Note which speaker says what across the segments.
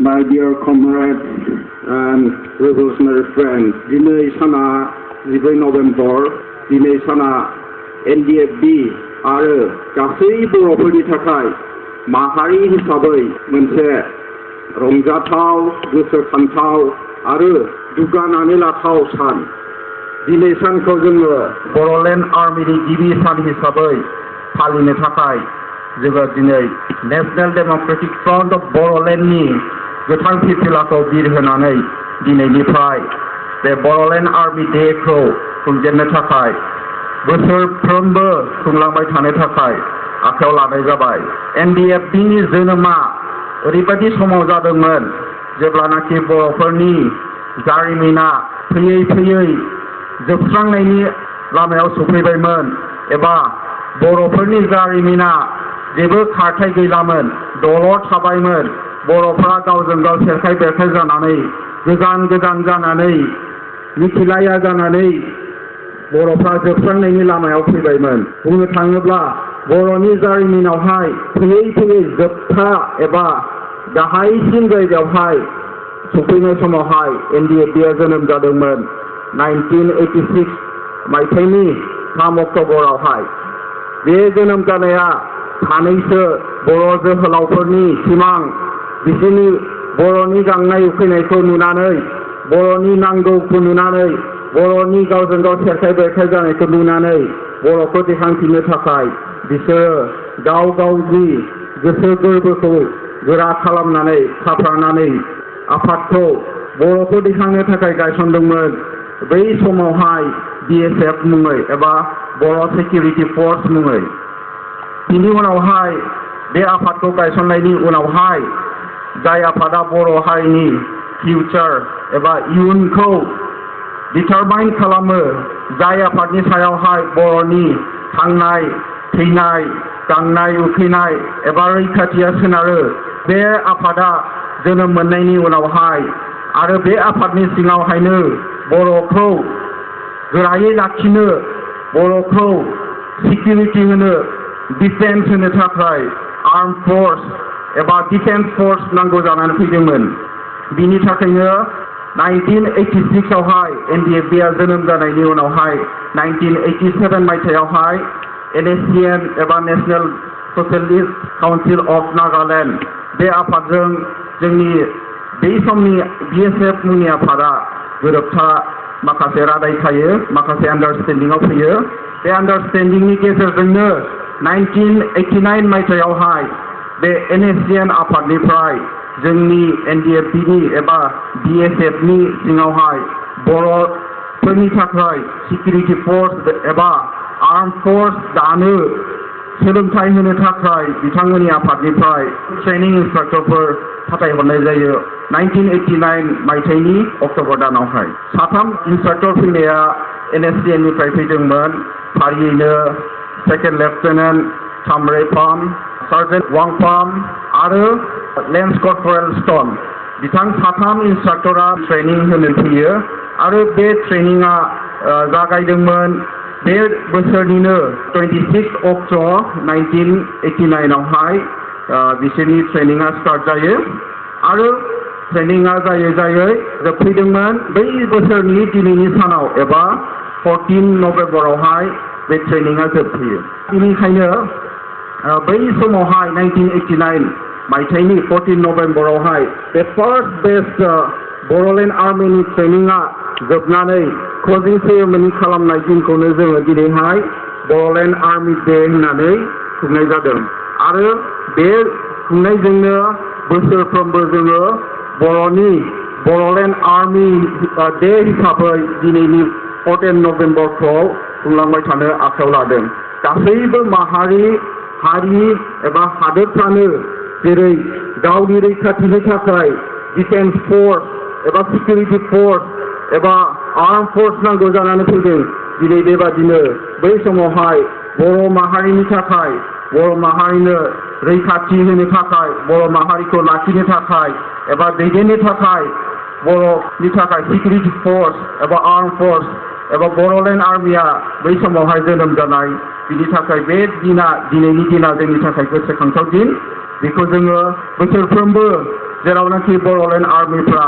Speaker 1: My dear comrades and revolutionary friends, दिनै साना 12 नभेम्बर, दिनै साना NDFB आरो गासै बर'फोरनि थाखाय माहारि हिसाबै मोनसे रंजाथाव, गोसोखांथाव आरो दुगानानै लाथाव सान। दिनै सानखौ जोङो बर'लेण्ड आर्मिनि गिबि सान हिसाबै फालिनो थाखाय जोङो दिनै नेशनेल डेम'क्रेटिक फ्रन्ट अफ बर'लेण्डनि गोथां फिरफिलाखौ बिरहोनानै दिनैनिफ्राय बे बर'लेण्ड आर्मि डेखौ खुंजेननो थाखाय बोसोरफ्रोमबो खुंलांबाय थानो थाखाय आखायाव लानाय जाबाय। NDFBनि जोनोमा ओरैबायदि समाव जादोंमोन जेब्लानाखि बर'फोरनि जारिमिना फैयै फैयै जोबस्रांनायनि लामायाव सफैबायमोन एबा बर'फोरनि जारिमिना जेबो खारथाय गैलामोन, दलर थाबायमोन। बर'फ्रा गावजों गाव सेरखाय बेरखाय जानानै गोजान गोजान जानानै मिथिलाया जानानै बर'फ्रा जोबस्रांनायनि लामायाव फैबायमोन। बुंनो थाङोब्ला बर'नि जारिमिनावहाय फैयै फैयै जोबथा एबा गाहायसिन जायगायावहाय सफैनाय समावहाय NDFBआ जोनोम जादोंमोन 1986 मायथाइनि 3 अक्ट'बरावहाय। बे जोनोम जानाया सानैसो बर' जोहोलावफोरनि सिमां, बिसोरनि बर'नि गांनाय उखैनायखौ नुनानै, बर'नि नांगौखौ नुनानै, बर'नि गावजों गाव सेरखाय बेरखाय जानायखौ नुनानै बर'खौ देखांफिननो थाखाय बिसोरो गाव गावनि गोसो गोरबोखौ गोरा खालामनानै खाफ्रानानै आफादखौ बर'खौ देखांनो थाखाय गायसनदोंमोन। बै समावहाय BSF मुङै एबा बर' सिकिउरिटि फर्स मुङै। बिनि उनावहाय बे आफादखौ गायसननायनि उनावहाय जाय आफादा बर' हारिनि फिउचार एबा इयुनखौ डिटारमाइन खालामो, जाय आफादनि सायावहाय बर'नि थांनाय थैनाय, गांनाय उखैनाय एबा रैखाथिया सोनारो, बे आफादा जोनोम मोननायनि उनावहाय आरो बे आफादनि सिङावहायनो बर'खौ गोरायै लाखिनो, बर'खौ सिकिउरिटि होनो, डिफेन्स होनो थाखाय आर्म फर्स एबा डिफेन्स फर्स नांगौ जानानै फैदोंमोन। बिनि थाखायनो 1986 आवहाय NDFBआ जोनोम जानायनि उनावहाय 1987 मायथाइयावहाय NSCN एबा national socialist council of Nagaland बे आफादजों जोंनि बै समनि BSF मुंनि आफादा गोरोबथा माखासे रादाय थायो, माखासे आन्डारस्टेन्डिंआव फैयो। बे आन्डारस्टेन्डिंनि गेजेरजोंनो 1989 मायथाइयावहाय बे NSCN आफादनिफ्राय जोंनि NDFBनि एबा BSFनि सिङावहाय बर'फोरनि थाखाय सिकिउरिटि फर्स एबा आर्म फर्स दानो सोलोंथाइ होनो थाखाय बिथांमोननि आफादनिफ्राय ट्रेनिं इन्सट्राक्टरफोर फाथायहरनाय जायो 1989 मायथाइनि अक्ट'बर दानावहाय। 3 इन्सट्राक्टर फैनाया NSCN निफ्राय फैदोंमोन, फारियैनो सेकेन्ड लेफ्टेनेन्ट थामरे पाम, सार्जेन्ट वांपाम आरो लेन्स कर्परेल स्टन। बिथां 3 इन्सट्राक्टरा ट्रेनिं होनो फैयो आरो बे ट्रेनिंआ जागायदोंमोन बे बोसोरनिनो 26 अक्ट' 1989 आवहाय बिसोरनि ट्रेनिंआ स्टार्ट जायो आरो ट्रेनिंआ जायै जायै जोबफैदोंमोन बै बोसोरनि दिनैनि सानाव एबा 14 नभेम्बरावहाय बे ट्रेनिंआ जोबफैयो। बेनिखायनो बै समावहाय 1989 मायथाइनि 14 नभेम्बरावहाय बे फार्स्ट बेस्ट बर'लेण्ड आर्मिनि ट्रेनिंआ जोबनानै क्लजिं सेरेमनि खालामनाय दिनखौनो जोङो दिनैहाय बर'लेण्ड आर्मि डे होननानै खुंनाय जादों आरो बे खुंनायजोंनो बोसोरफ्रोमबो जोङो बर'नि बर'लेण्ड आर्मि डे हिसाबै दिनैनि 14 नभेम्बरखौ खुंलांबाय थानो आखायाव लादों। गासैबो माहारि, हारि एबा हादोरफ्रानो जेरै गावनि रैखाथिनि थाखाय डिफेन्स फर्स एबा सिकिउरिटि फर्स एबा आर्म फर्स नांगौ जानानै फैदों, दिनै बेबादिनो बै समावहाय बर' माहारिनि थाखाय, बर' माहारिनो रैखाथि होनो थाखाय, बर' माहारिखौ लाखिनो थाखाय एबा दैदेननो थाखाय बर'नि थाखाय सिकिउरिटि फर्स एबा आर्म फर्स एबा बर'लेण्ड आर्मिया बै समावहाय जोनोम जानाय। बिनि थाखाय बे दिना, दिनैनि दिना जोंनि थाखाय गोसोखांथाव दिन। बेखौ जोङो बोसोरफ्रोमबो जेरावनाखि बर'लेण्ड आर्मिफ्रा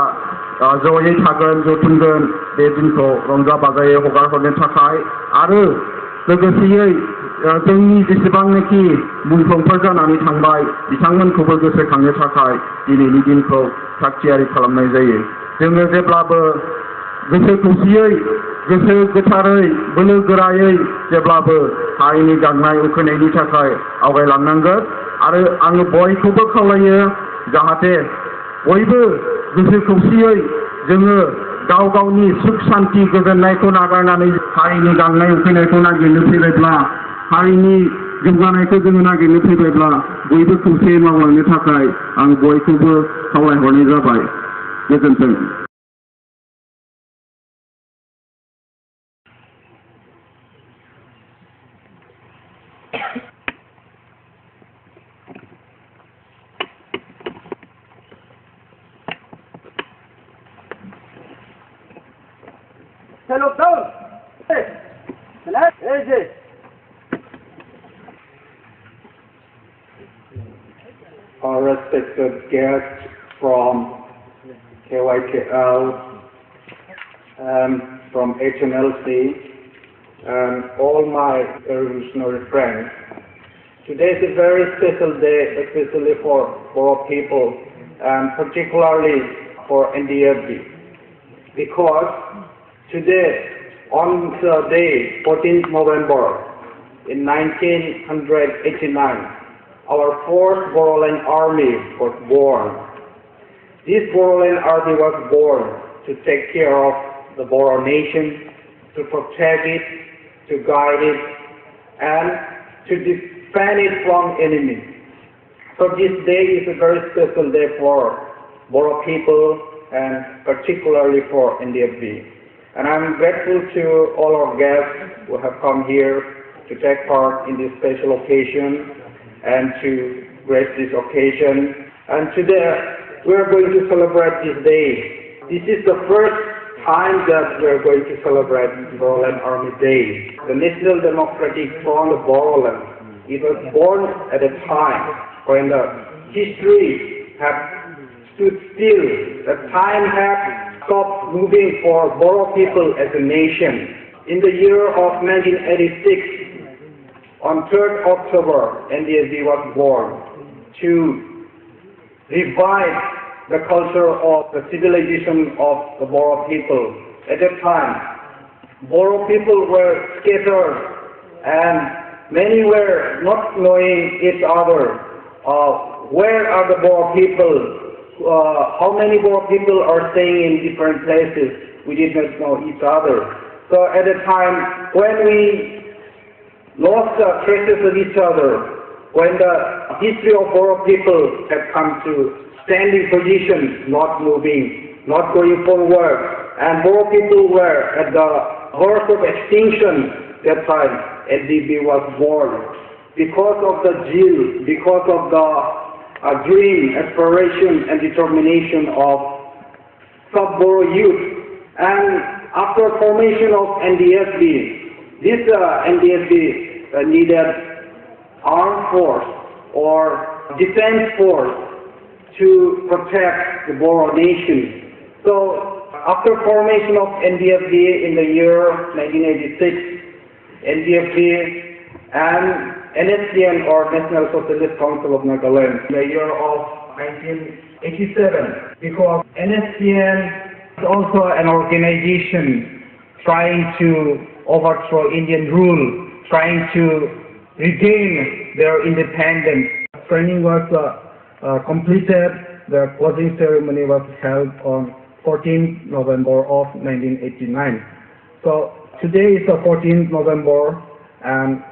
Speaker 1: जयै थागोन, जथुमगोन, बे दिनखौ रंजा बाजायै हगार हरनो थाखाय आरो लोगोसेयै जोंनि जेसेबांनाखि मुंख्लंफोर जानानै थांबाय बिथांमोनखौबो गोसोखांनो थाखाय दिनैनि दिनखौ थागथियारि खालामनाय जायो। जोङो जेब्लाबो गोसो खौसेयै, गोसो गोथारै, बोलो गोरायै जेब्लाबो हारिनि गांनाय उखैनायनि थाखाय आवगायलांनांगोन आरो आङो बयखौबो खावलायो जाहाथे बयबो गोसो खौसेयै जोङो गाव गावनि सुख सान्ति गोजोननायखौ नागारनानै हारिनि गांनाय उखैनायखौ नागिरनो फैबायब्ला, हारिनि जौगानायखौ जोङो नागिरनो फैबायब्ला बयबो खौसेयै मावलांनो थाखाय आं बयखौबो खावलायहरनाय जाबाय। गोजोन्थों।
Speaker 2: Hello, down. Hey, hey, hey.
Speaker 1: our respected guests from KYKL and from HMLC, and all my revolutionary friends. Today is a very special day, especially for Boro people, and particularly for NDFB, because today, on the day 14th November in 1989, our 4th Boroland Army was born. This Boroland Army was born to take care of the Boro nation, to protect it, to guide it, and to defend it from enemies. So this day is a very special day for Boro people and particularly for NDFB. And I'm grateful to all our guests who have come here to take part in this special occasion and to grace this occasion. And today we are going to celebrate this day. This is the first time that we are going to celebrate Boroland Army Day. The National Democratic Front of Boroland, it was born at a time when the history had stood still, the time had stopped moving for Boro people as a nation. In the year of 1986, on 3rd October, NDFB was born to revive the culture of the civilization of the Boro people. At that time, Boro people were scattered and many were not knowing each other. Where are the Boro people? How many Boro people are staying in different places? We did not know each other. So at the time when we lost the traces of each other, when the history of Boro people had come to standing position, not moving, not going forward, and Boro people were at the verge of extinction, that time NDFB was born. Because of the zeal, because of the dream, aspiration, and determination of sub-Boro youth. And after formation of NDFB, this NDFB needed armed force or defense force to protect the Boro nation. So after formation of NDFB in the year 1986, NDFB and NSCN, or National Socialist Council of Nagaland, in the year of 1987, because NSCN is also an organization trying to overthrow Indian rule, trying to regain their independence. Training was completed. The closing ceremony was held on 14th November of 1989. So today is the 14th November, and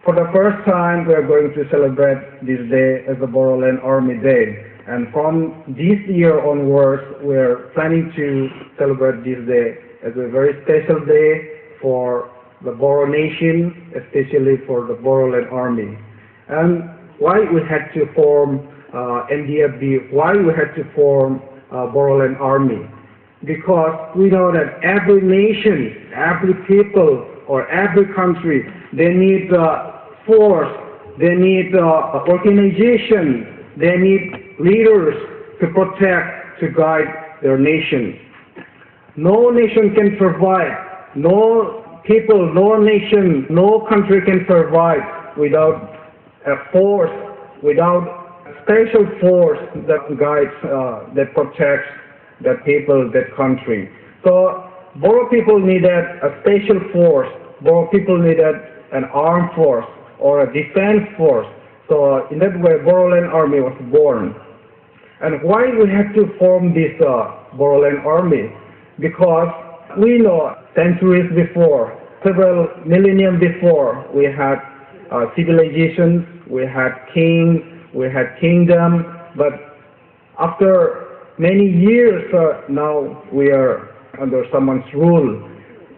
Speaker 1: for the first time we are going to celebrate this day as the Boroland Army Day. And from this year onwards, we are planning to celebrate this day as a very special day for the Boro nation, especially for the Boroland Army. And why we had to form NDFB, why we had to form Boroland Army? Because we know that every nation, every people, or every country, they need force, they need organization, they need leaders to protect, to guide their nation. No nation can survive, no people, no nation, no country can survive without a force, without a special force that guides, that protects the people, that country. So Boro people needed a special force. Boro people needed an armed force or a defense force. So in that way, Boroland Army was born. And why we had to form this Boroland Army? Because we know centuries before, several millennium before, we had civilizations, we had kings, we had kingdom, but after many years now we are under someone's rule.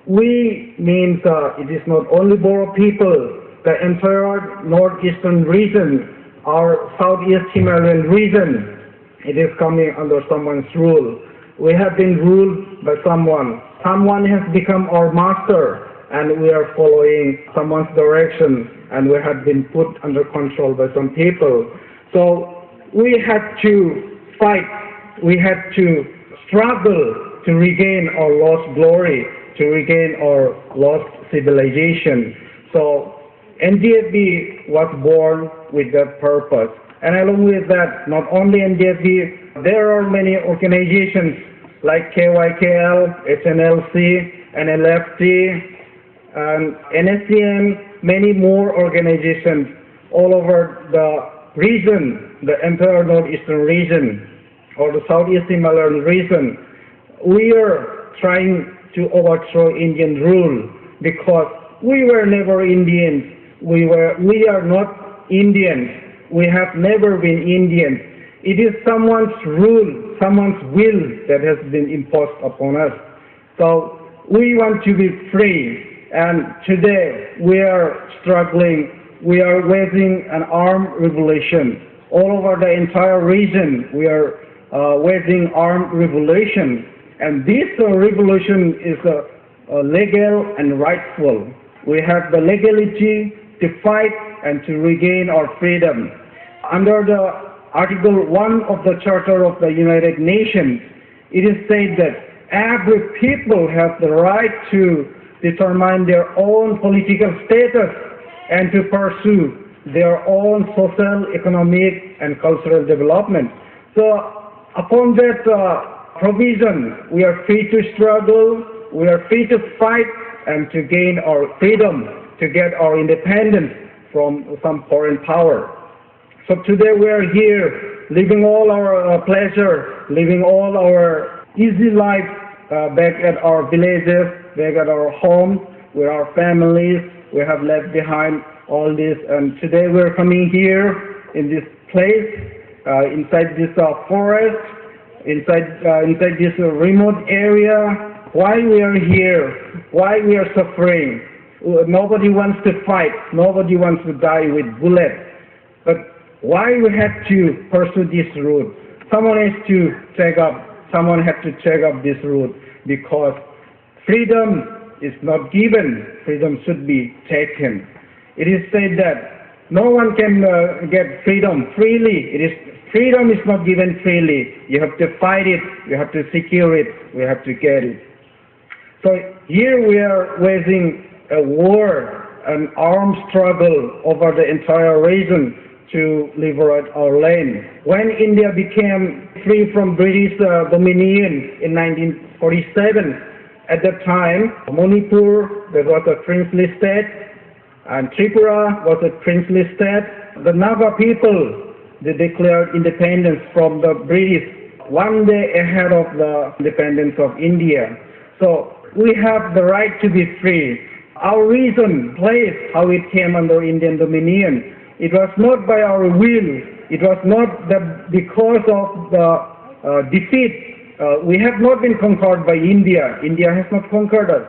Speaker 1: We means it is not only Boro people, the entire northeastern region, our southeast Himalayan region, it is coming under someone's rule. We have been ruled by someone. Someone has become our master, and we are following someone's direction, and we have been put under control by some people. So we had to fight, we had to struggle to regain our lost glory, to regain our lost civilization. So NDFB was born with that purpose. And along with that, not only NDFB, there are many organizations like KYKL, SNLC, NLFT, and NSCM, many more organizations all over the region, the entire northeastern region, or the southeast Himalayan region. We are trying to overthrow Indian rule because we were never Indians. We are not Indians. We have never been Indians. It is someone's rule, someone's will that has been imposed upon us. So we want to be free. And today we are struggling. We are waging an armed revolution. All over the entire region, we are waging armed revolution. And this revolution is legal and rightful. We have the legality to fight and to regain our freedom. Under the Article 1 of the Charter of the United Nations, it is said that every people has the right to determine their own political status and to pursue their own social, economic, and cultural development. So upon that provision, we are free to struggle, we are free to fight, and to gain our freedom, to get our independence from some foreign power. So today we are here, living all our pleasure, living all our easy life back at our villages, back at our home, with our families. We have left behind all this, and today we are coming here in this place, inside this forest, inside this remote area. Why we are here? Why we are suffering? Nobody wants to fight. Nobody wants to die with bullets. But why we have to pursue this route? Someone had to take up this route, because freedom is not given. Freedom should be taken. It is said that no one can get freedom freely. Freedom is not given freely. You have to fight it. You have to secure it. We have to get it. So here we are waging a war, an armed struggle over the entire region to liberate our land. When India became free from British dominion in 1947, at that time, Manipur, that was a princely state, and Tripura was a princely state. The Naga people, they declared independence from the British one day ahead of the independence of India. So we have the right to be free. Our reason, place, how it came under Indian dominion, it was not by our will. It was not because of the defeat. We have not been conquered by India. India has not conquered us.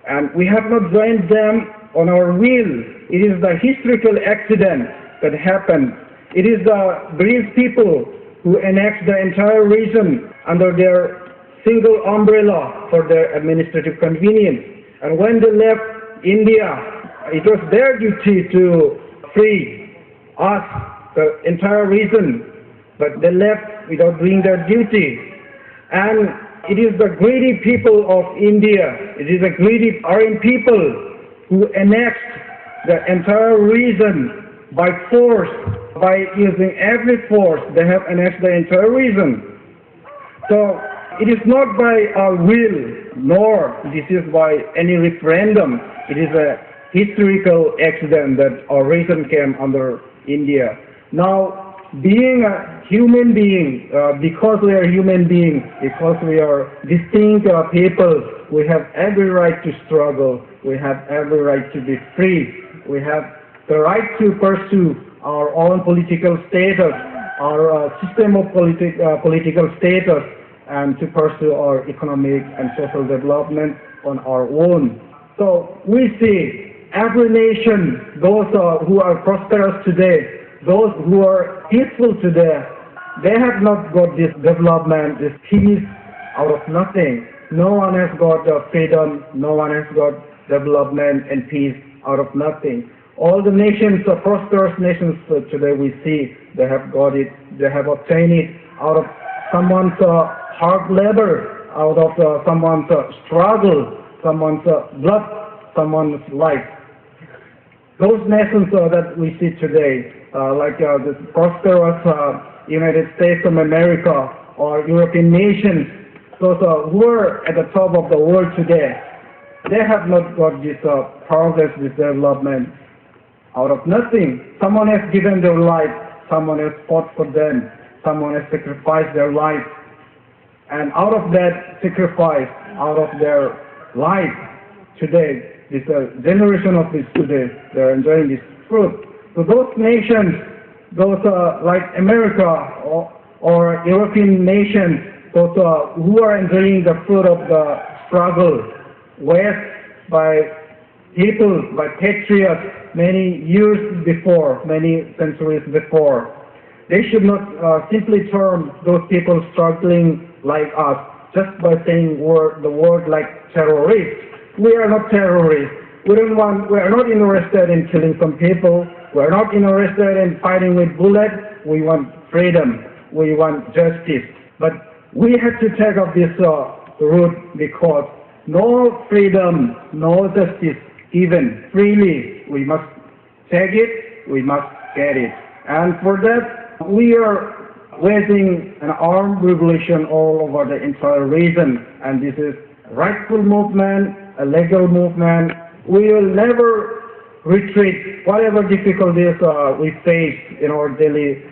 Speaker 1: And we have not joined them on our will. It is the historical accident that happened. It is the British people who annexed the entire region under their single umbrella for their administrative convenience. And when they left India, it was their duty to free us, the entire region, but they left without doing their duty. And it is the greedy people of India, it is the greedy Aryan people who annexed the entire region by force, by using every force. They have annexed the entire region. So it is not by our will, nor this is by any referendum. It is a historical accident that our region came under India. Now, being a human being, because we are human beings, because we are distinct people, we have every right to struggle. We have every right to be free. We have the right to pursue our own political status, our system of political status, and to pursue our economic and social development on our own. So we see every nation, those who are prosperous today, those who are peaceful today, they have not got this development, this peace out of nothing. No one has got freedom, no one has got development and peace out of nothing. All the nations, prosperous nations today we see, they have got it, they have obtained it out of someone's hard labor, out of someone's struggle, someone's blood, someone's life. Those nations that we see today, like the prosperous United States of America or European nations, those who are at the top of the world today, they have not got this progress, this development out of nothing. Someone has given their life, someone has fought for them, someone has sacrificed their life, and out of that sacrifice, out of their life, today, this generation of this today, they are enjoying this fruit. So those nations, those like America or European nations, those who are enjoying the fruit of the struggle, West by people, by patriots, many years before, many centuries before. They should not simply term those people struggling like us just by saying the word like terrorists. We are not terrorists. We are not interested in killing some people. We are not interested in fighting with bullets. We want freedom. We want justice. But we have to take up this route because no freedom, no justice given freely. We must take it, we must get it. And for that, we are waging an armed revolution all over the entire region. And this is a rightful movement, a legal movement. We will never retreat, whatever difficulties we face in our daily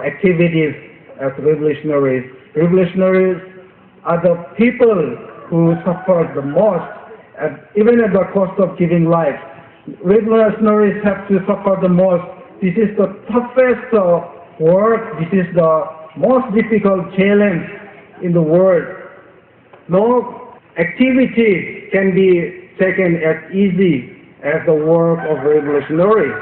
Speaker 1: activities as revolutionaries. Revolutionaries are the people who suffer the most, even at the cost of giving life. Revolutionaries have to suffer the most. This is the toughest work. This is the most difficult challenge in the world. No activity can be taken as easy as the work of revolutionaries.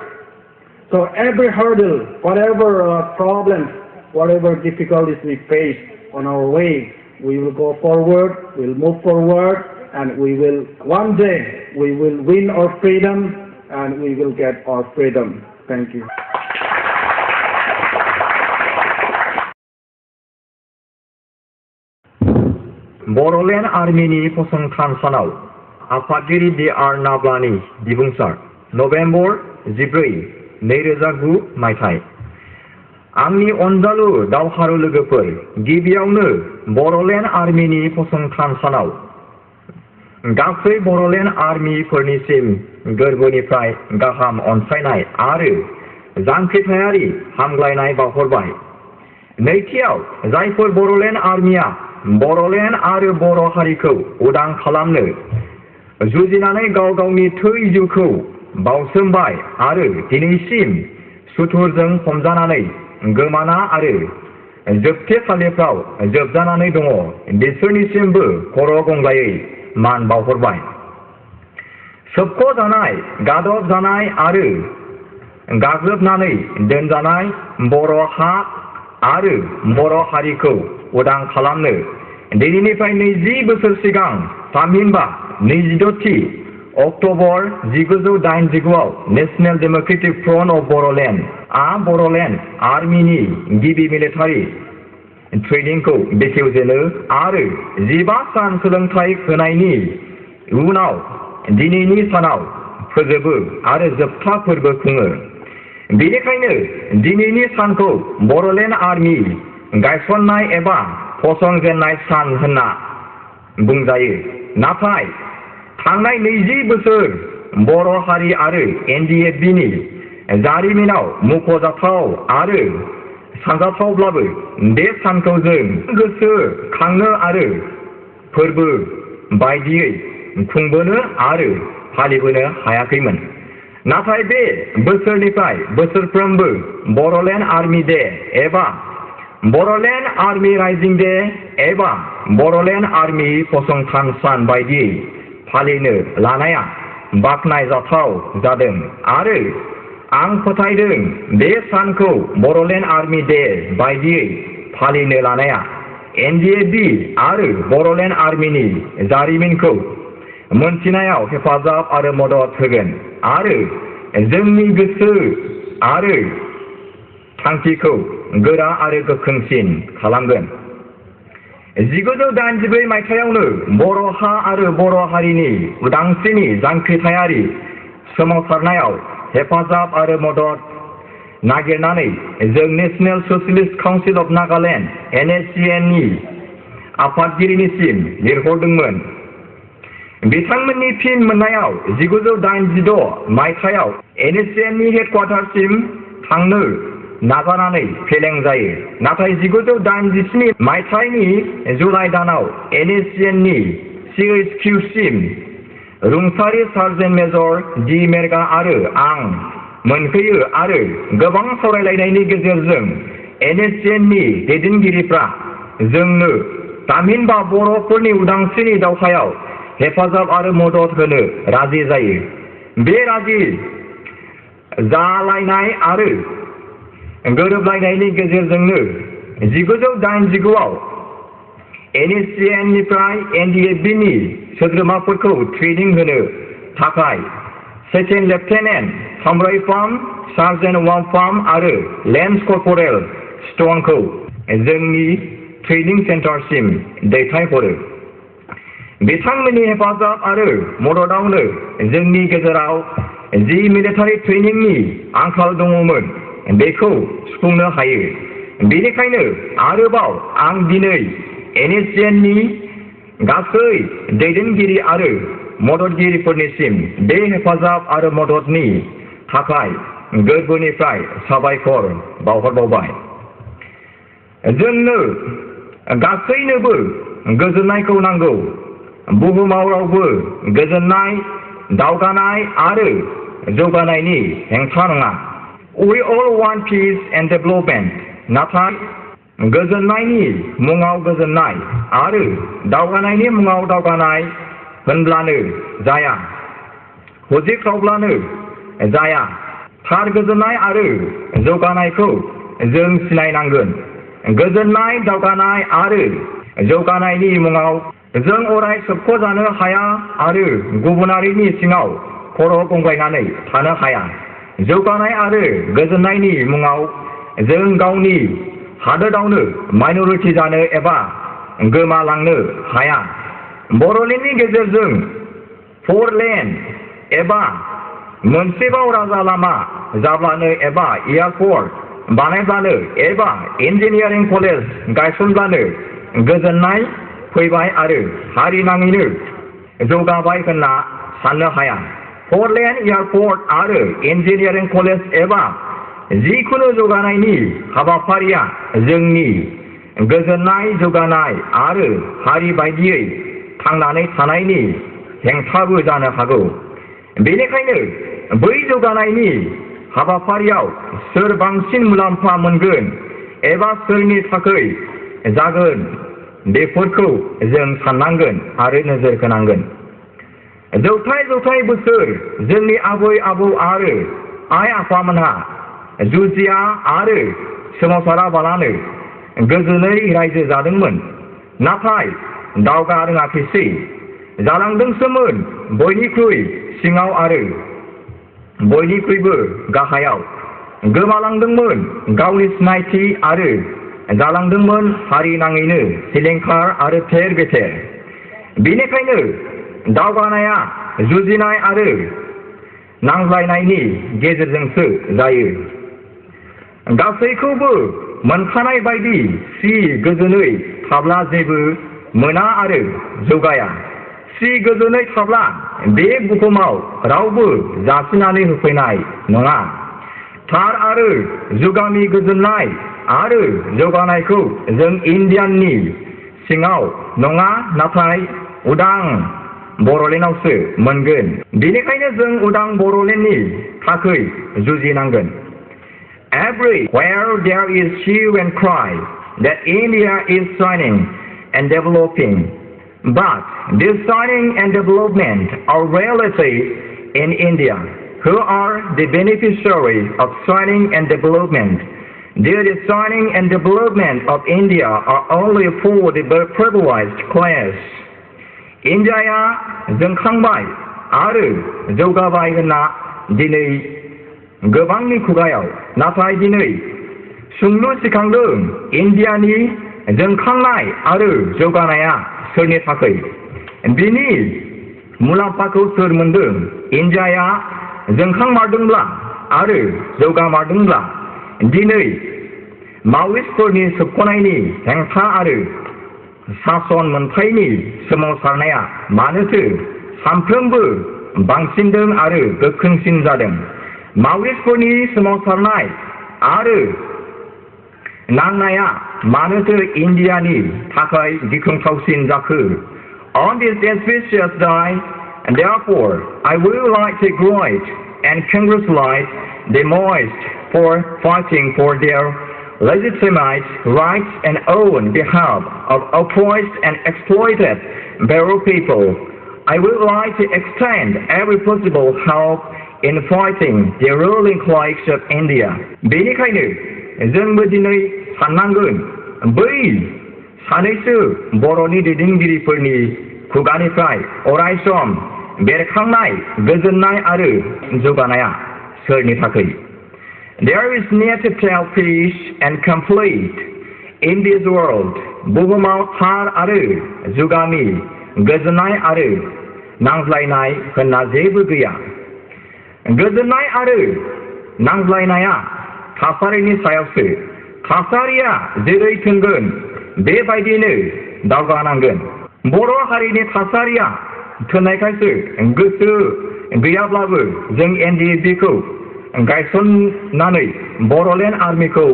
Speaker 1: So every hurdle, whatever problems, whatever difficulties we face on our way, we will go forward, we'll move forward, and we will, one day, we will win our freedom, and we will get our freedom. Thank you.
Speaker 2: Boroland Armyनि फसंथानसानाव आफादगिरि D.R. नाब्लानि बिबुंसार नभेम्बर 14, 2009 मायथाइ। आंनि अनजालु दावहारु लोगोफोर, गिबियावनो बर'लेण्ड आर्मिनि फसंथानसानाव गासै बर'लेण्ड आर्मिफोरनिसिम गोरबोनिफ्राय गाहाम अनसायनाय आरो जांख्रिथायारि हामग्लायनाय बावहरबाय। नैथियाव, जायफोर बर'लेण्ड आर्मिया बर'लेण्ड आरो बर' हारिखौ उदां खालामनो जुजिनानै गाव गावनि थै जिउखौ बावसोमबाय आरो दिनैसिम सुथुरजों हमजानानै गोमाना आरो जोबथेसालिफ्राव जोबजानानै दङ, बिसोरनिसिमबो खर' गंग्लायै मान बावहरबाय। सोबख'जानाय, गादबजानाय आरो गाग्लोबनानै दोनजानाय बर' हा आरो बर' हारिखौ उदां खालामनो दिनैनिफ्राय 20 बोसोर सिगां थामहिनबा 26थि अक्ट'बर 1989 आव national democratic front of Bodoland Bodoland आर्मिनि गिबि मिलिटारि ट्रेनिंखौ बेखेवजेनो आरो 15 सान सोलोंथाइ होनायनि उनाव दिनैनि सानाव फोजोबो आरो जोबथा फोरबो खुङो। बेनिखायनो दिनैनि सानखौ बर'लेण्ड आर्मि गायसननाय एबा फसंजेननाय सान होनना बुंजायो। नाथाय थांनाय 20 बोसोर बर' हारि आरो NDFBनि जारिमिनाव मुंख'जाथाव आरो सानजाथावब्लाबो बे सानखौ जों गोसो खांनो आरो फोरबो बायदियै खुंबोनो आरो फालिबोनो हायाखैमोन। नाथाय बे बोसोरनिफ्राय बोसोरफ्रोमबो बर'लेण्ड आर्मि डे एबा बर'लेण्ड आर्मि राइजिं डे एबा बर'लेण्ड आर्मि फसंथान सान बायदियै फालिनो लानाया बाख्नायजाथाव जादों आरो आं फोथायदों बे सानखौ बर'लेण्ड आर्मि डे बायदियै फालिनो लानाया NDFB आरो बर'लेण्ड आर्मिनि जारिमिनखौ मोनथिनायाव हेफाजाब आरो मदद होगोन आरो जोंनि गोसो आरो थांखिखौ गोरा आरो गोख्रोंसिन खालामगोन। 1984 मायथाइयावनो बर' हा आरो बर' हारिनि उदांस्रिनि जांख्रिथायारि सोमावसारनायाव हेफाजाब आरो मदद नागिरनानै जों national socialist council of Nagaland NSCN नि आफादगिरिनिसिम लिरहरदोंमोन। बिथांमोननि फिन मोननायाव 1986 मायथाइयाव NSCN नि हेडक्वार्टारसिम थांनो नाजानानै फेलें जायो। नाथाय 1987 मायथाइनि जुलाइ दानाव NSCN नि CHQ सिम रुंसारि सार्जेन्ट मेजर D मेरगा आरो आं मोनफैयो आरो गोबां सावरायलायनायनि गेजेरजों NSCN नि दैदेनगिरिफ्रा जोंनो तामिनबा बर'फोरनि उदांस्रिनि दावहायाव हेफाजाब आरो मदद होनो राजि जायो। बे राजि जालायनाय आरो गोरोबलायनायनि गेजेरजोंनो 1989 आव NSCN निफ्राय NDFB नि सोद्रोमाफोरखौ ट्रेनिं होनो थाखाय सेकेन्ड लेफ्टेनेन्ट सामराइफाम सार्जेन्ट वामफाम आरो लेन्स कर्परेल स्टनखौ जोंनि ट्रेनिं सेन्टारसिम दैथायहरो। बिथांमोननि हेफाजाब आरो मददावनो जोंनि गेजेराव जि मिलिटारि ट्रेनिंनि आंखाल दङमोन बेखौ सुफुंनो हायो। बेनिखायनो आरोबाव आं दिनै NSCN नि गासै दैदेनगिरि आरो मददगिरिफोरनिसिम बे हेफाजाब आरो मददनि थाखाय गोरबोनिफ्राय साबायखर बावहरबावबाय। जोंनो गासैनोबो गोजोननायखौ नांगौ। बुहुमाव रावबो गोजोननाय, दावगानाय आरो जौगानायनि हेंथा नङा। We all want peace and development. नाथाय गोजोननायनि मुङाव गोजोननाय आरो दावगानायनि मुङाव दावगानाय होनब्लानो जाया, हजिख्रावब्लानो जाया। थार गोजोननाय आरो जौगानायखौ जों सिनायनांगोन। गोजोननाय, दावगानाय आरो जौगानायनि मुङाव जों अराय सोबख'जानो हाया आरो गुबुनारिनि सिङाव खर' गंग्लायनानै थानो हाया। जौगानाय आरो गोजोननायनि मुङाव जों गावनि हादोरावनो माइन'रिटि जानो एबा गोमालांनो हाया। बर'लेण्डनि गेजेरजों 4 लेन एबा मोनसेबाव राजा लामा जाब्लानो एबा एयारपर्ट बानायब्लानो एबा इन्जिनियारिं कलेज गायसनब्लानो गोजोननाय फैबाय आरो हारि नाङैनो जौगाबाय होनना साननो हाया। 4 लेन, एयारपर्ट आरो इन्जिनियारिं कलेज एबा जिखुनु जौगानायनि हाबाफारिया जोंनि गोजोननाय, जौगानाय आरो हारि बायदियै थांनानै थानायनि हेंथाबो जानो हागौ। बेनिखायनो बै जौगानायनि हाबाफारियाव सोर बांसिन मुलाम्फा मोनगोन एबा सोरनि थाखाय जागोन बेफोरखौ जों साननांगोन आरो नोजोर होनांगोन। जौथाय जौथाय बोसोर जोंनि आबै आबौ आरो आइ आफामोनहा जुजिया आरो सोमावसाराबालानो गोजोनै रायजो जादोंमोन। नाथाय दावगा रोङाखैसै, जालांदोंसोमोन बयनिख्रुइ सिङाव आरो बयनिख्रुइबो गाहायाव। गोमालांदोंमोन गावनि सिनायथि आरो जालांदोंमोन हारि नाङैनो सिलिंखार आरो थेर बेथेर। बेनिखायनो दावगानाया जुजिनाय आरो नांज्लायनायनि गेजेरजोंसो जायो। गासैखौबो मोनखानाय बायदि गोजोनै थाब्ला जेबो मोना आरो जौगाया। गोजोनै थाब्ला बे बुहुमाव रावबो जासिनानै होफैनाय नङा। थार आरो जुगामि गोजोननाय आरो जौगानायखौ जों इण्डियाननि सिङाव नङा नाथाय उदां बर'लेण्डआवसो मोनगोन। बेनिखायनो जों उदां बर'लेण्डनि थाखाय जुजिनांगोन। Everywhere there is hue and cry that India is shining and developing. But this shining and development are reality in India, who are the beneficiaries of shining and development. There is shining and development of India are only for the privileged class. Indiaया जोंखांबाय आरो जौगाबाय होनना दिनै गोबांनि खुगायाव नाथाय दिनै सोंलु सिखांदों इन्डियानि जोंखांनाय आरो जौगानाया सोरनि थाखाय बिनि मुलाम्फाखौ सोर मोनदों इन्डियाया जोंखांमारदोंब्ला आरो जौगामारदोंब्ला दिनै माव'इस्टफोरनि सोबख'नायनि हेंथा आरो सासन मोनथायनि सोमावसारनाया मानोथो सानफ्रोमबो बांसिनदों आरो गोख्रोंसिन जादों माव'इस्टफोरनि सोमावसारनाय आरो नांनाया मानोथो इन्डियानि थाखाय गिख्रंथावसिन जाखो On this auspicious day, and therefore I would like to greet and congratulate the Maoists for fighting for their legitimate rights and own behalf of oppressed and exploited Boro people. I would like to extend every possible help in fighting the ruling class of India. बेनिखायनो जोंबो दिनै साननांगोन बै सानैसो बर'नि दैदेनगिरिफोरनि खुगानिफ्राय अरायसम बेरखांनाय गोजोननाय आरो जौगानाया सोरनि थाखाय There is near total peace and complete in this world. बुहुमाव थार आरो जुगामि गोजोननाय आरो नांज्लायनाय होनना जेबो गैया गोजोननाय आरो नांज्लायनाया थासारिनि सायावसो थासारिया जेरै थोंगोन बेबायदिनो दावगानांगोन बर' हारिनि थासारिया थोनायखायसो गोसो गैयाब्लाबो जों NDFB खौ गायसननानै बर'लेण्ड आर्मिखौ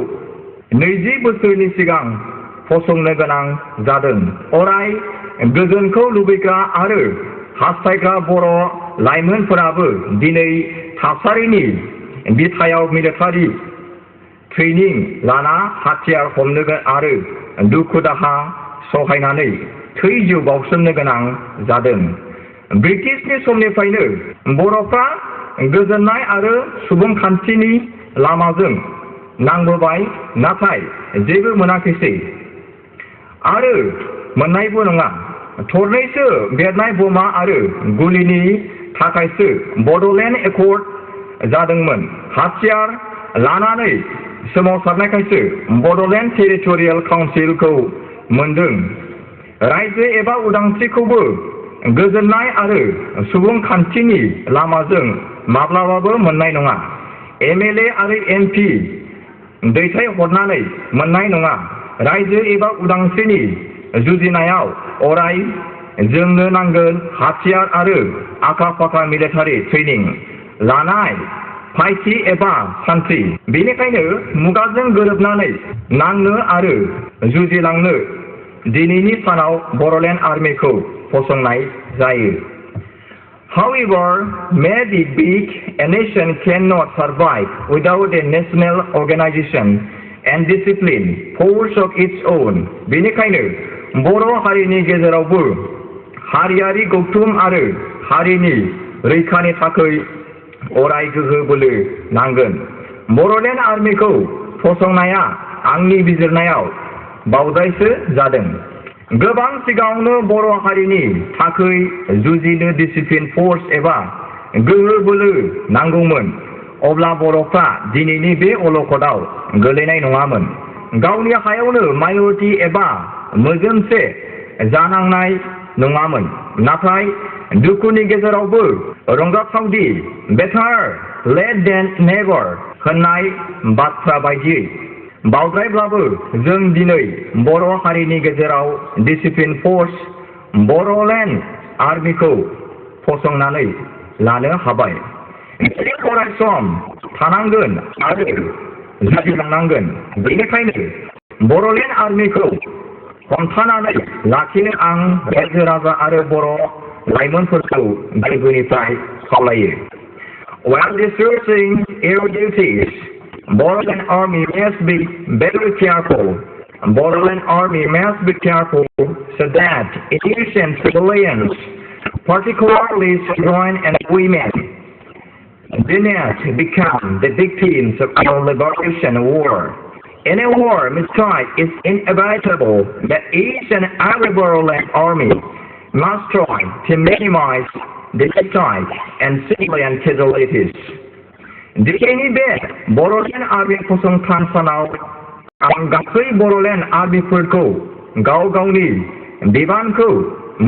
Speaker 2: 20 बोसोरनि सिगां फसंनो गोनां जादों अराय गोजोनखौ लुबैग्रा आरो हास्थायग्रा बर' लाइमोनफोराबो दिनै थासारिनि बिथायाव मिलिटारि ट्रेनिं लाना हाथियार हमनो आरो दुखु दाहा सहायनानै थै जिउ बावसोमनो गोनां जादों ब्रिटिशनि समनिफ्रायनो बर'फ्रा गोजोननाय आरो सुबुंखान्थिनि लामाजों नांबोबाय नाथाय जेबो मोनाखैसै आरो मोननायबो नङा थरनैसो बेरनाय बमा आरो गुलिनि थाखायसो बड'लेण्ड एकर्ड जादोंमोन हाथियार लानानै सोमावसारनायखायसो बड'लेण्ड टेरिटरियेल काउन्सिलखौ मोनदों रायजो एबा उदांस्रिखौबो गोजोननाय आरो सुबुंखान्थिनि लामाजों माब्लाबाबो मोननाय नङा MLA आरो MP दैथायहरनानै मोननाय नङा रायजो एबा उदांस्रिनि जुजिनायाव अराय जोंनो नांगोन हाथियार आरो आखा फाखा मिलिटारि ट्रेनिं लानाय फायथि एबा सान्थ्रि बेनिखायनो मुगाजों गोरोबनानै नांनो आरो जुजिलांनो दिनैनि सानाव बर'लेण्ड आर्मिखौ फसंनाय जायो However, may be big, a nation cannot survive without a national organization and discipline, force of its own. बेनिखायनो बर' हारिनि गेजेरावबो हारियारि गौथुम आरो हारिनि रैखानि थाखाय अराय गोहो बोलो नांगोन बर'लेण्ड आर्मिखौ फसंनाया आंनि बिजिरनायाव बावजायसो जादों गोबां सिगाङावनो बर' हारिनि थाखाय जुजिनो डिसिप्लिन फर्स एबा गोहो बोलो नांगौमोन अब्ला बर'फ्रा दिनैनि बे अलखदाव गोलैनाय नङामोन गावनि हायावनो माइनरिटि एबा मोजोमसे जानांनाय नङामोन नाथाय दुखुनि गेजेरावबो रंजाथावदि बेटार लेट देन नेभार होननाय बाथ्रा बायदियै बावद्रायब्लाबो जों दिनै बर' हारिनि गेजेराव डिसिप्लिन फर्स बर'लेण्ड आर्मिखौ फसंनानै लानो हाबाय अरायसम थानांगोन आरो जुजिलांनांगोन बेनिखायनो बर'लेण्ड आर्मिखौ हमथानानै लाखिनो आं रायजो राजा आरो बर' लाइमोनफोरखौ गोरबोनिफ्राय खावलायो While discharging your duties, Boroland Army must be very careful. Boroland Army must be careful so that innocent civilians, particularly children and women, do not become the victims of our liberation war. In a war, mistake is inevitable, but each and every Boroland Army must try to minimize the mistake and civilian casualties. दिखेनि बे Bodoland army फसंथान सानाव आं गासै बर'लेण्ड आर्मिफोरखौ गाव गावनि बिबानखौ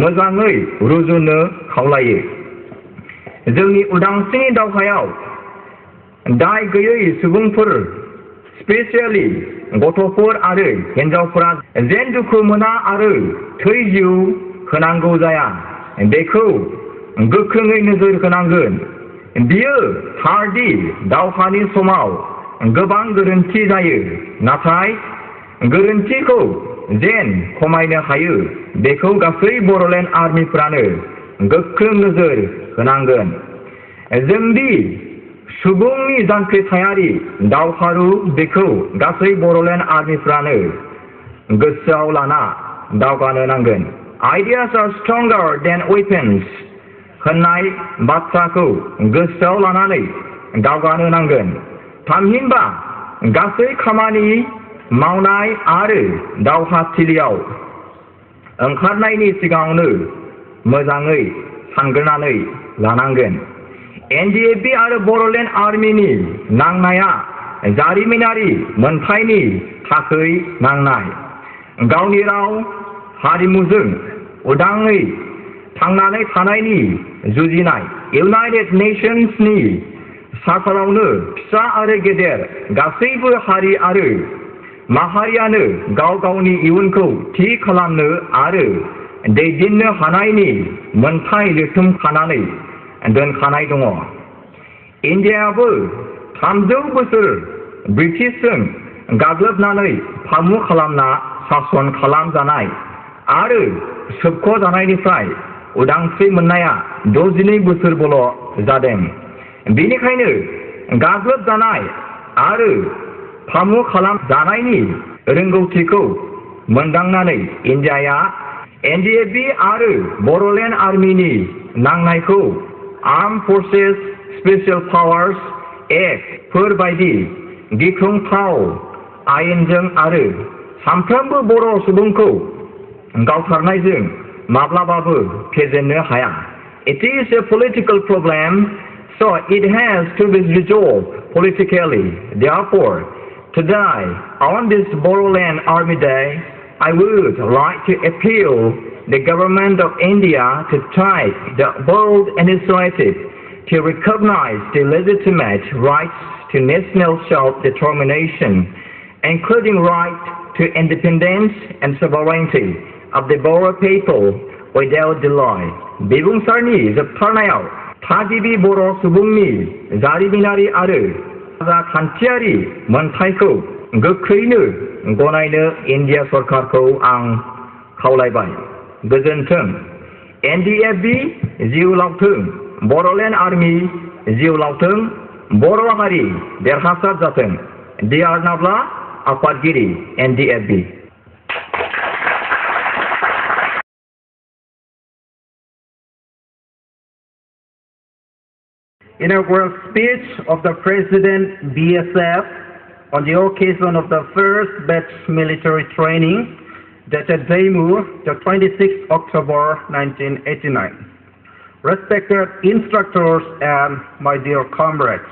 Speaker 2: मोजाङै रुजुनो खावलायो। जोंनि उदांस्रिनि दावहायाव दाय गैयै सुबुंफोर स्पेसियेलि गथ'फोर आरो हिन्जावफोरा जेन दुखु मोना आरो थै जिउ होनांगौ जाया बेखौ गोख्रोङै नोजोर होनांगोन। बियो थारदि दावहानि समाव गोबां गोरोन्थि जायो, नाथाय गोरोन्थिखौ जेन खमायनो हायो बेखौ गासै बर'लेण्ड आर्मिफ्रानो गोख्रों नोजोर होनांगोन। जोंदि सुबुंनि जांख्रिथायारि दावहारु बेखौ गासै बर'लेण्ड आर्मिफ्रानो गोसोआव लाना दावगानो नांगोन। आइडियास आर स्ट्रंगार देन वेपन्स होननाय बाथ्राखौ गोसोआव लानानै दावगानो नांगोन। थामहिनबा गासै खामानि मावनाय आरो दावहाथिलियाव ओंखारनायनि सिगाङावनो मोजाङै सानग्रोनानै लानांगोन। NDFB आरो बर'लेण्ड आर्मिनि नांनाया जारिमिनारि मोनथायनि थाखै नांनाय। गावनि राव हारिमुजों उदाङै थांनानै थानायनि जुजिनाय इउनाइटेड नेशन्सनि सार्टारावनो फिसा आरो गेदेर गासैबो हारि आरो माहारियानो गाव गावनि इयुनखौ थि खालामनो आरो दैदेननो हानायनि मोनथाय लिरथुमखानानै दोनखानाय दङ। इन्डियाबो 300 बोसोर ब्रिटिशजों गाग्लोबनानै फामु खालामना सासन खालामजानाय आरो सोबख'जानायनिफ्राय उदांस्रि मोननाया 62 बोसोरबोल' जादों। बेनिखायनो गाग्लोबजानाय आरो फामु खालामजानायनि रोंगौथिखौ मोनदांनानै इन्डियाया NDFB आरो बर'लेण्ड आर्मिनि नांनायखौ armed forces special powers act फोर बायदि गिख्रंथाव आयेनजों आरो साफ्रोमबो बर' सुबुंखौ गावथारनायजों माब्लाबाबो फेजेननो हाया। It is a political problem, so it has to be resolved politically. Therefore, today, on this Boroland Army Day, I would like to appeal the government of India to take the bold initiative to recognize the legitimate rights to national self-determination, including right to independence and sovereignty of the Boro people without delay. बिबुंसारनि जोबथारनायाव थागिबि बर' सुबुंनि जारिमिनारि आरो राजखान्थियारि मोनथायखौ गोख्रैनो गनायनो इन्डिया सरकारखौ आं खावलायबाय। गोजोन्थों। NDFB जिउ लावथों, बर'लेण्ड आर्मि जिउ लावथों, बर' हारि देरहासार जाथों। डिआर नाब्ला आफादगिरि NDFB।
Speaker 1: Inaugural speech of the President BSF on the occasion of the first batch military training dated Daimur, the 26th October 1989. Respected instructors and my dear comrades,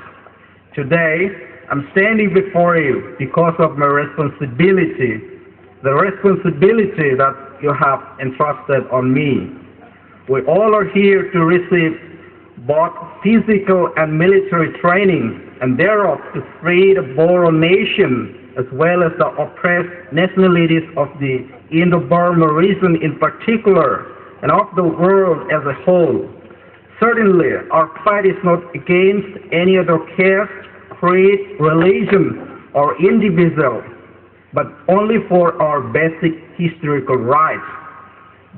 Speaker 1: today I'm standing before you because of my responsibility, the responsibility that you have entrusted on me. We all are here to receive both physical and military training, and thereof to free the Boro nation as well as the oppressed nationalities of the Indo-Burma region in particular, and of the world as a whole. Certainly, our fight is not against any other caste, creed, religion, or individual, but only for our basic historical rights.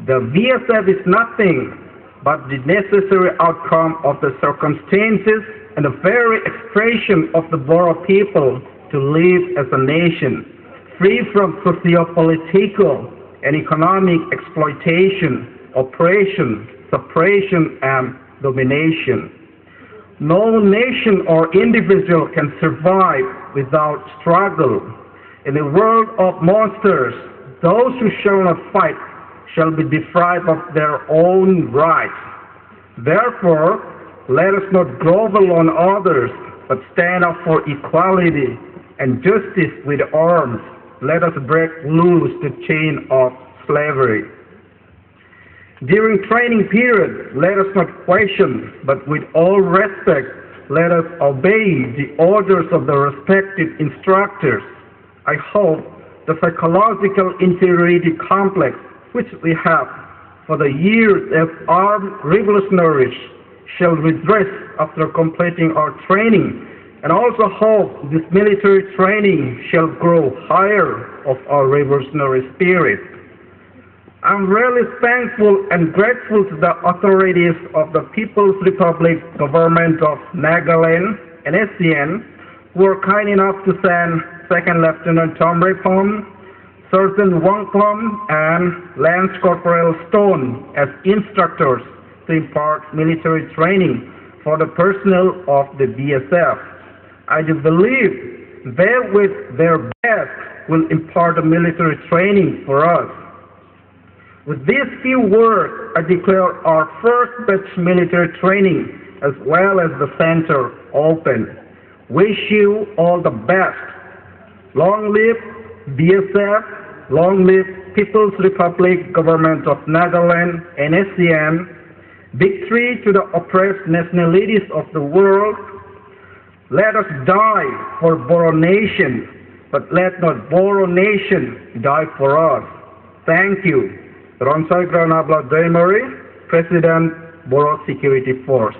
Speaker 1: The VSF is nothing but the necessary outcome of the circumstances and the very expression of the Boro people to live as a nation, free from socio-political and economic exploitation, oppression, suppression, and domination. No nation or individual can survive without struggle. In a world of monsters, those who shall not fight shall be deprived of their own rights. Therefore, let us not grovel on others, but stand up for equality and justice with arms. Let us break loose the chain of slavery. During training period, let us not question, but with all respect, let us obey the orders of the respective instructors. I hope the psychological inferiority complex which we have for the years as armed revolutionaries shall redress after completing our training, and also hope this military training shall grow higher of our revolutionary spirit. I'm really thankful and grateful to the authorities of the People's Republic Government of Nagaland, NSCN, who were kind enough to send Second Lieutenant Tom Repom, Sergeant Wang Pom, and Lance Corporal Stone as instructors to impart military training for the personnel of the BSF. I do believe they, with their best, will impart the military training for us. With these few words, I declare our first batch military training as well as the center open. Wish you all the best. Long live BSF, long live People's Republic Government of Nagaland, NSCN. Victory to the oppressed nationalities of the world. Let us die for Boro Nation, but let not Boro Nation die for us. Thank you. Ronsai Granabla Daimari, President, Boro Security Force.